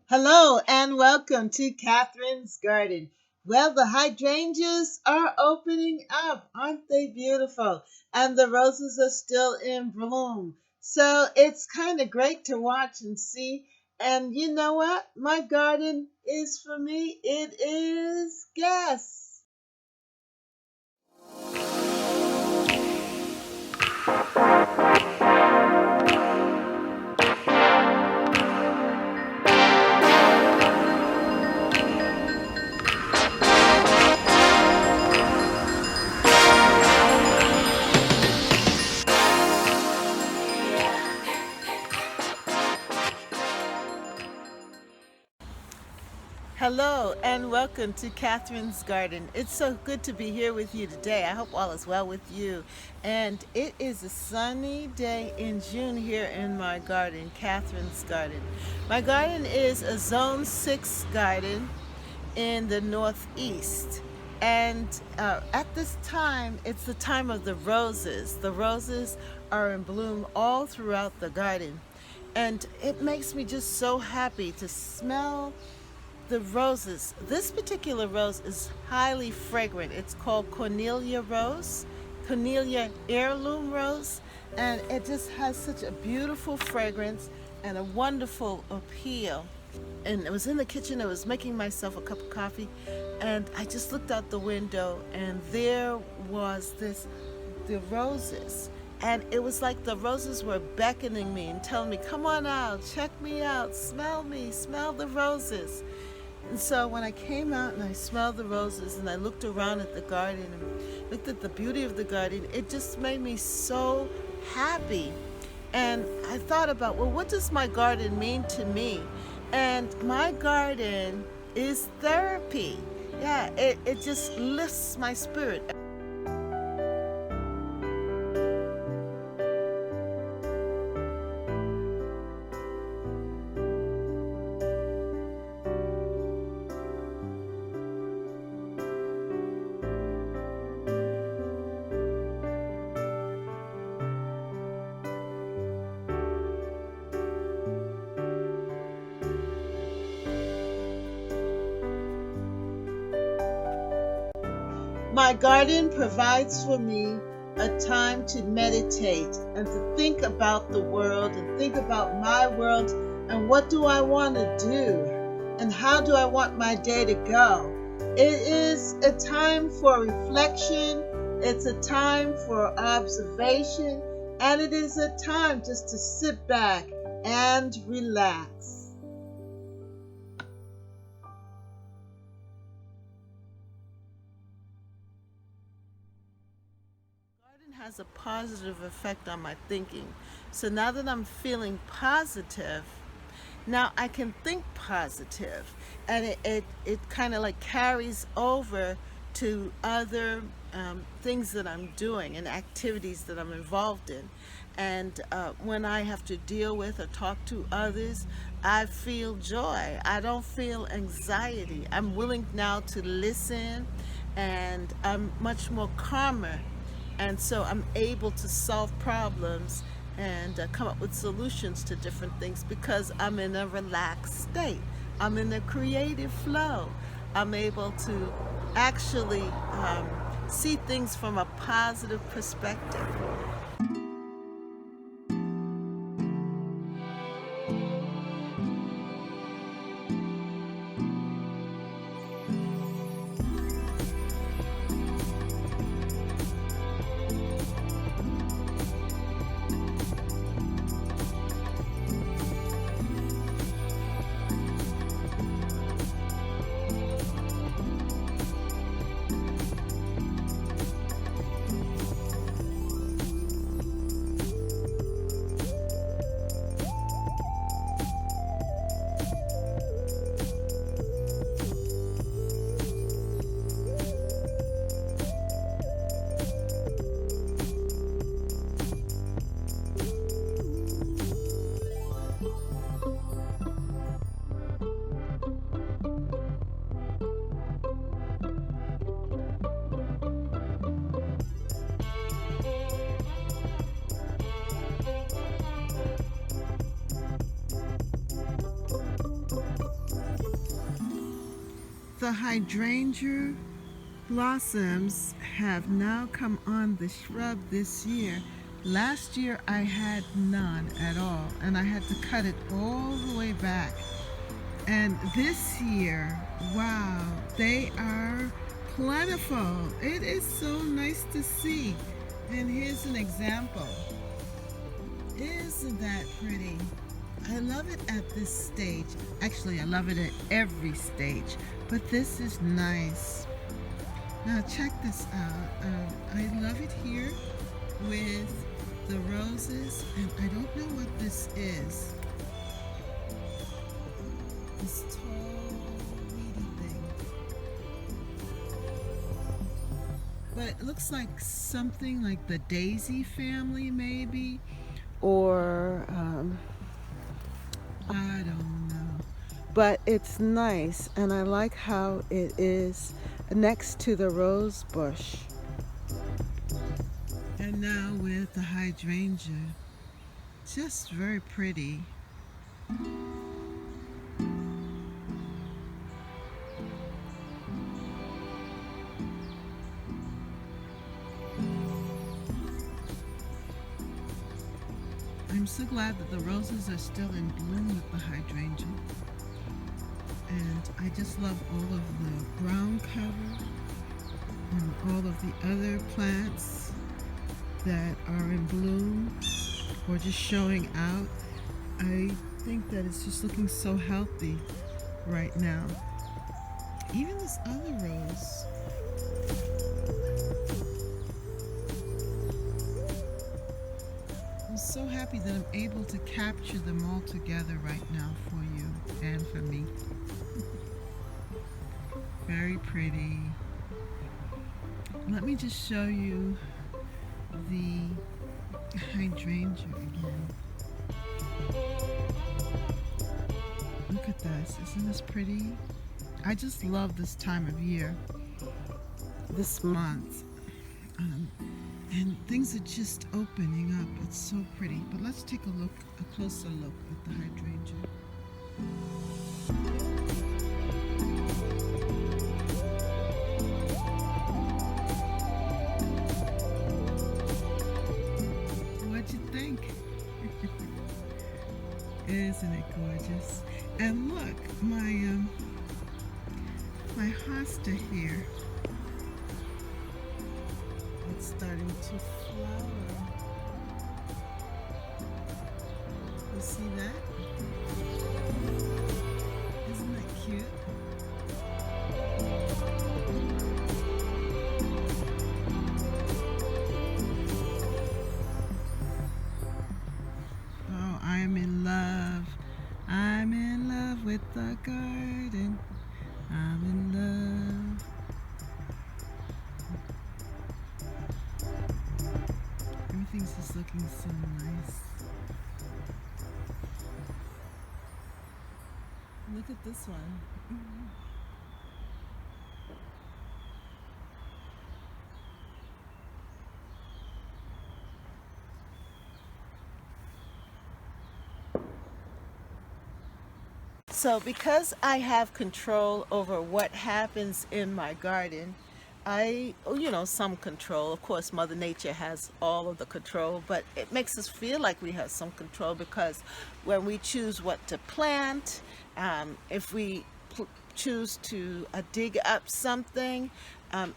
Hello and welcome to Catherine's Garden. Well, the hydrangeas are opening up. Aren't they beautiful? And the roses are still in bloom. So it's kind of great to watch and see. And you know what? My garden is for me. It is guess. Hello and welcome to Catherine's Garden. It's so good to be here with you today. I hope all is well with you. And it is a sunny day in June here in my garden, Catherine's Garden. My garden is a Zone 6 garden in the Northeast. And at this time, it's the time of the roses. The roses are in bloom all throughout the garden. And it makes me just so happy to smell the roses. This particular rose is highly fragrant. It's called Cornelia rose, Cornelia heirloom rose, and it just has such a beautiful fragrance and a wonderful appeal. And I was in the kitchen, I was making myself a cup of coffee, and I just looked out the window, and there was the roses. And it was like the roses were beckoning me and telling me, come on out, check me out, smell me, smell the roses. And so when I came out and I smelled the roses and I looked around at the garden and looked at the beauty of the garden, it just made me so happy. And I thought about, well, what does my garden mean to me? And my garden is therapy. Yeah, it just lifts my spirit. My garden provides for me a time to meditate and to think about the world and think about my world and what do I want to do and how do I want my day to go. It is a time for reflection, it's a time for observation, and it is a time just to sit back and relax. Garden has a positive effect on my thinking. So now that I'm feeling positive, now I can think positive, and it kind of like carries over to other things that I'm doing and activities that I'm involved in. And when I have to deal with or talk to others, I feel joy. I don't feel anxiety. I'm willing now to listen, and I'm much more calmer, and so I'm able to solve problems and come up with solutions to different things because I'm in a relaxed state. I'm in a creative flow. I'm able to actually see things from a positive perspective. the hydrangea blossoms have now come on the shrub this year. Last year I had none at all, and I had to cut it all the way back. And this year, wow, they are plentiful. It is so nice to see. And here's an example. Isn't that pretty? I love it at this stage. Actually, I love it at every stage, but this is nice. Now check this out. I love it here with the roses, and I don't know what this is. This tall, weedy thing. But it looks like something like the daisy family, maybe, or I don't know. But it's nice, and I like how it is next to the rose bush. And now with the hydrangea, just very pretty. I'm so glad that the roses are still in bloom with the hydrangea. And I just love all of the brown cover and all of the other plants that are in bloom or just showing out. I think that it's just looking so healthy right now. Even this other rose. I'm so happy that I'm able to capture them all together right now for you and for me. Very pretty. Let me just show you the hydrangea again. Look at this. Isn't this pretty? I just love this time of year, this month. And things are just opening up. It's so pretty. But let's take a closer look at the hydrangea. What'd you think? Isn't it gorgeous? And look, my hosta here. It's starting to flower. You see that? Isn't that cute? Oh, I'm in love. I'm in love with the garden. I'm in love. Everything's just looking so nice. Look at this one. So because I have control over what happens in my garden, some control. Of course, Mother Nature has all of the control, but it makes us feel like we have some control because when we choose what to plant, if we choose to dig up something,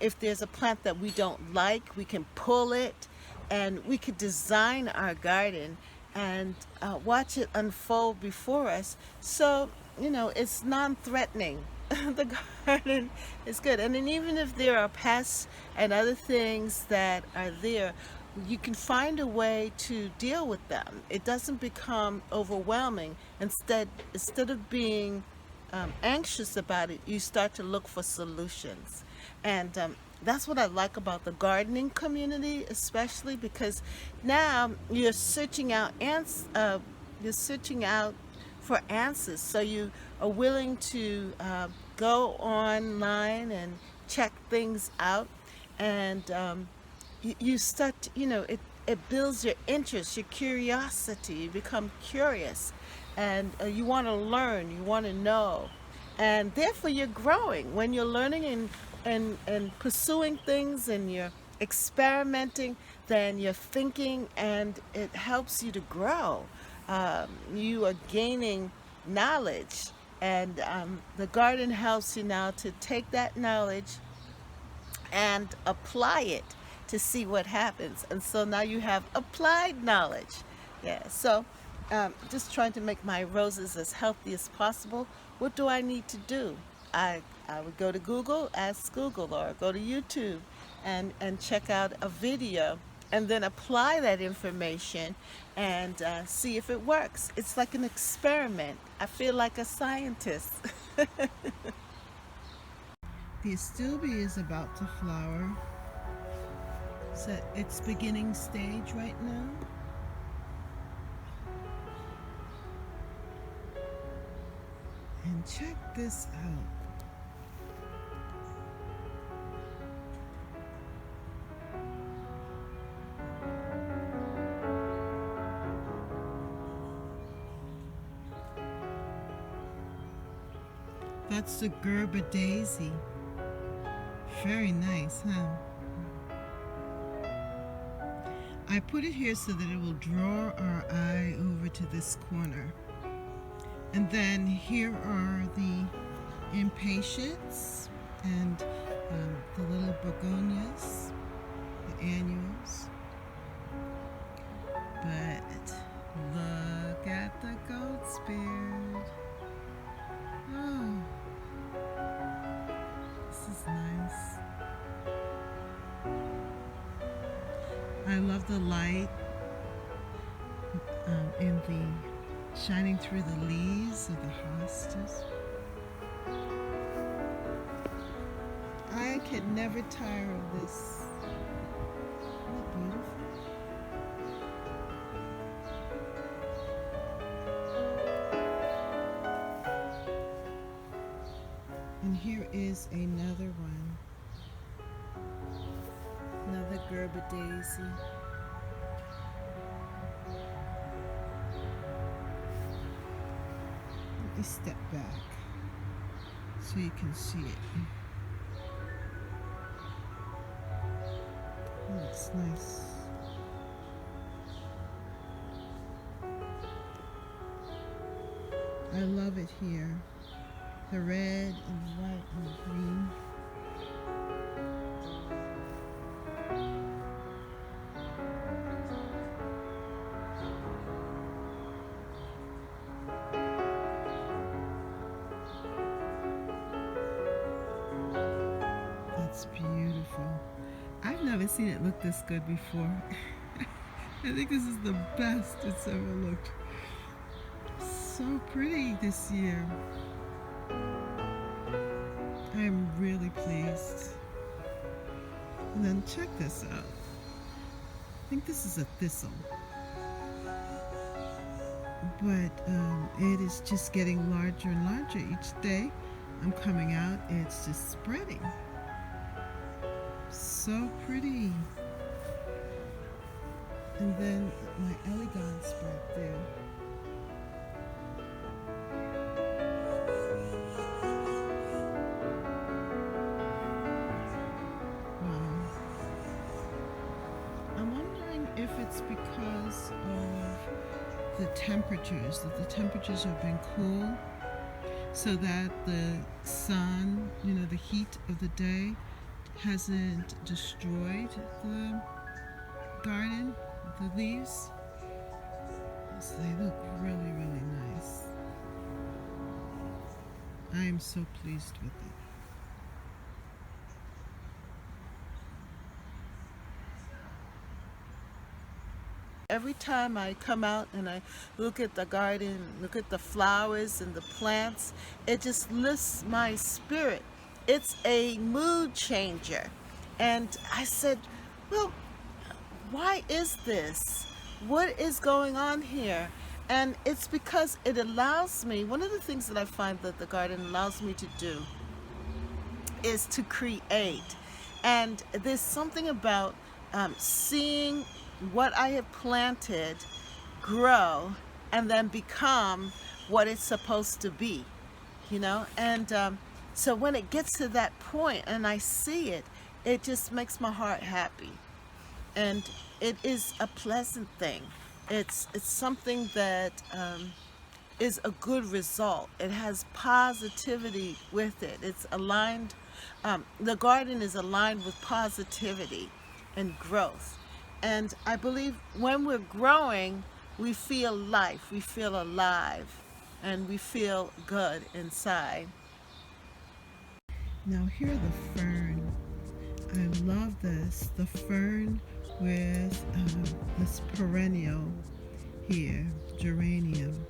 if there's a plant that we don't like, we can pull it and we could design our garden and watch it unfold before us. So, it's non-threatening. The garden is good. And then even if there are pests and other things that are there, you can find a way to deal with them. It doesn't become overwhelming. Instead of being anxious about it, you start to look for solutions. And that's what I like about the gardening community, especially because now you're searching out for answers. So you are willing to go online and check things out, and you start, it builds your interest, your curiosity. You become curious, and you want to learn, you want to know. And therefore you're growing when you're learning and pursuing things and you're experimenting. Then you're thinking, and it helps you to grow. You are gaining knowledge, and the garden helps you now to take that knowledge and apply it to see what happens. And so now you have applied knowledge. Yeah. So just trying to make my roses as healthy as possible. What do I need to do? I would go to Google, ask Google, or go to YouTube and check out a video and then apply that information and see if it works. It's like an experiment. I feel like a scientist. The astilbe is about to flower. It's at its beginning stage right now. And check this out. That's the Gerber daisy. Very nice, huh? I put it here so that it will draw our eye over to this corner. And then here are the impatiens and the little begonias, the annuals. But look at the goat's beard. Oh, this is nice. I love the light in the shining through the leaves of the hostas. I could never tire of this. Isn't it beautiful? And here is another one. Another Gerber daisy. Let me step back so you can see it. Oh, it's nice. I love it here. The red and the white and the green. That's beautiful. I've never seen it look this good before. I think this is the best it's ever looked. So pretty this year. I'm really pleased. And then check this out. I think this is a thistle. But it is just getting larger and larger each day. I'm coming out, it's just spreading. So pretty. And then my elegance right there. If it's because of the temperatures, that the temperatures have been cool, so that the sun, the heat of the day hasn't destroyed the garden, the leaves. So they look really, really nice. I am so pleased with it. Every time I come out and I look at the garden, look at the flowers and the plants, it just lifts my spirit. It's a mood changer. And I said, well, why is this? What is going on here? And it's because it allows me, one of the things that I find that the garden allows me to do is to create. And there's something about seeing what I have planted grow and then become what it's supposed to be. And so when it gets to that point and I see it, it just makes my heart happy. And it is a pleasant thing. It's something that is a good result. It has positivity with it. It's aligned. The garden is aligned with positivity and growth. And I believe when we're growing, we feel life, we feel alive, and we feel good inside. Now, here the fern. I love this. The fern with this perennial here, geranium.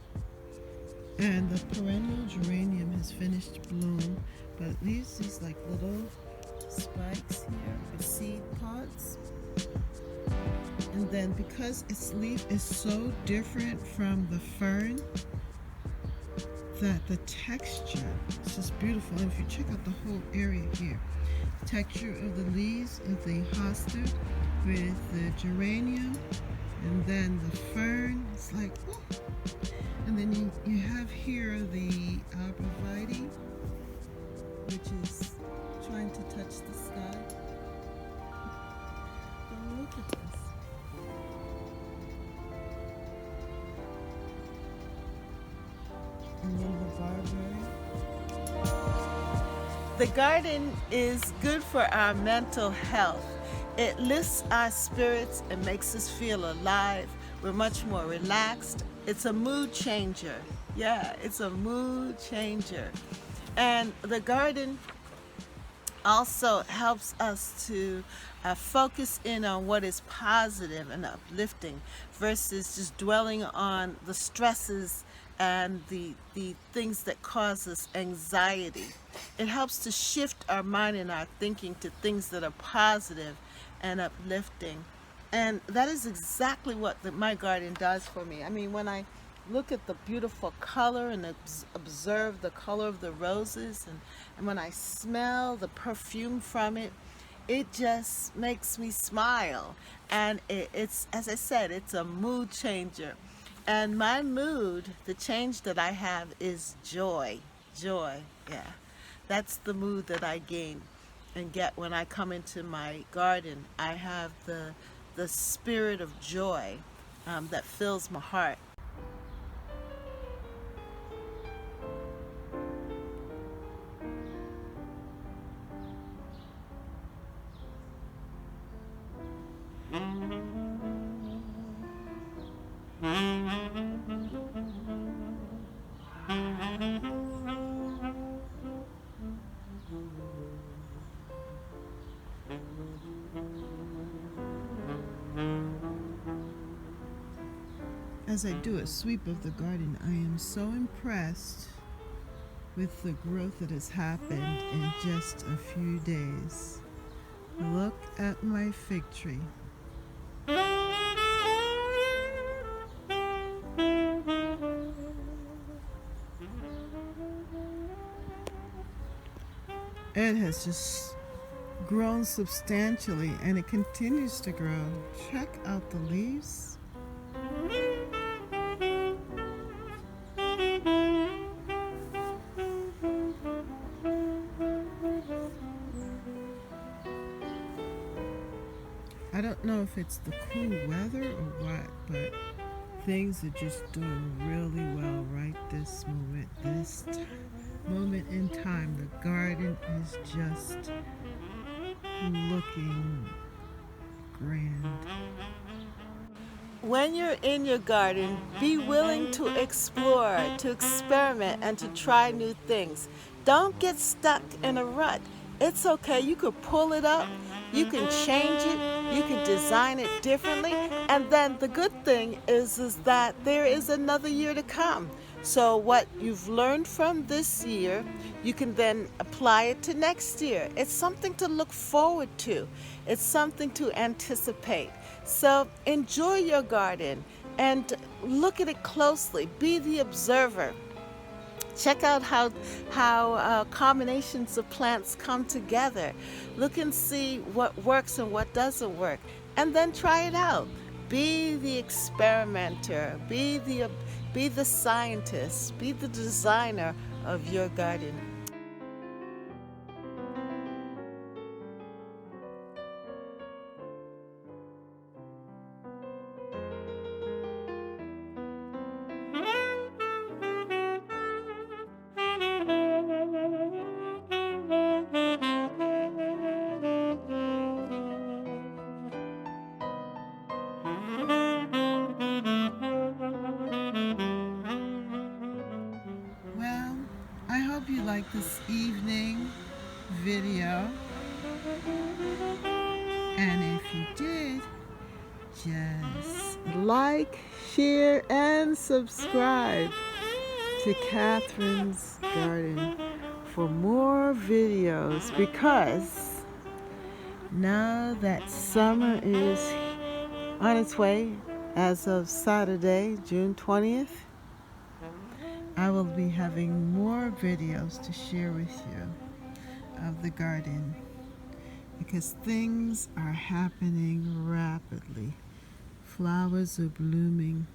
And the perennial geranium has finished bloom, but it leaves these like little spikes here with seed pods. And then because its leaf is so different from the fern, that the texture is just beautiful. And if you check out the whole area here, the texture of the leaves of the hosta with the geranium and then the fern, it's like, oh. And then you have here the arborvitae, which is trying to touch the sky. But look at this. And then the barberry. The garden is good for our mental health. It lifts our spirits and makes us feel alive. We're much more relaxed. It's a mood changer. Yeah, it's a mood changer. And the garden also helps us to focus in on what is positive and uplifting versus just dwelling on the stresses and the things that cause us anxiety. It helps to shift our mind and our thinking to things that are positive and uplifting. And that is exactly what my garden does for me. I mean, when I look at the beautiful color and observe the color of the roses, and when I smell the perfume from it, it just makes me smile. And it's, as I said, it's a mood changer. And my mood, the change that I have is joy. Joy, yeah. That's the mood that I gain and get when I come into my garden. I have the spirit of joy that fills my heart. As I do a sweep of the garden, I am so impressed with the growth that has happened in just a few days. Look at my fig tree. It has just grown substantially and it continues to grow. Check out the leaves. I don't know if it's the cool weather or what, but things are just doing really well right this moment. This moment in time, the garden is just looking grand. When you're in your garden, be willing to explore, to experiment, and to try new things. Don't get stuck in a rut. It's okay. You could pull it up. You can change it. You can design it differently. And then the good thing is that there is another year to come. So what you've learned from this year, you can then apply it to next year. It's something to look forward to. It's something to anticipate. So enjoy your garden and look at it closely. Be the observer. Check out how combinations of plants come together. Look and see what works and what doesn't work. And then try it out. Be the experimenter. Be the scientist. Be the designer of your garden. Well, I hope you like this evening video. And if you did, just like, share, and subscribe to Catherine's Garden for more videos, because now that summer is on its way, as of Saturday, June 20th, I will be having more videos to share with you of the garden, because things are happening rapidly. Flowers are blooming.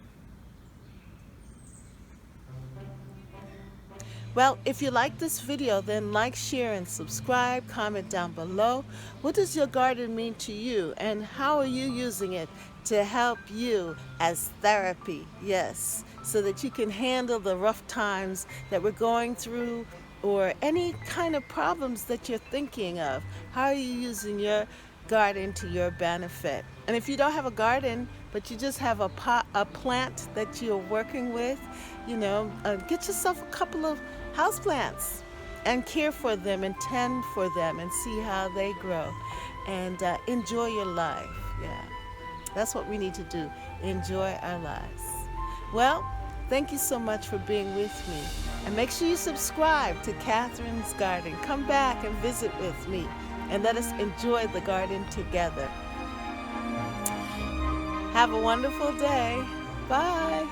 Well, if you like this video, then like, share, and subscribe. Comment down below. What does your garden mean to you, and how are you using it to help you as therapy? Yes, so that you can handle the rough times that we're going through, or any kind of problems that you're thinking of. How are you using your garden to your benefit? And if you don't have a garden, but you just have a plant that you're working with, get yourself a couple of houseplants and care for them and tend for them and see how they grow, and enjoy your life. Yeah, that's what we need to do. Enjoy our lives. Well, thank you so much for being with me. And make sure you subscribe to Catherine's Garden. Come back and visit with me, and let us enjoy the garden together. Have a wonderful day. Bye.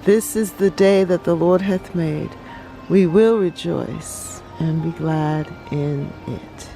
This is the day that the Lord hath made. We will rejoice and be glad in it.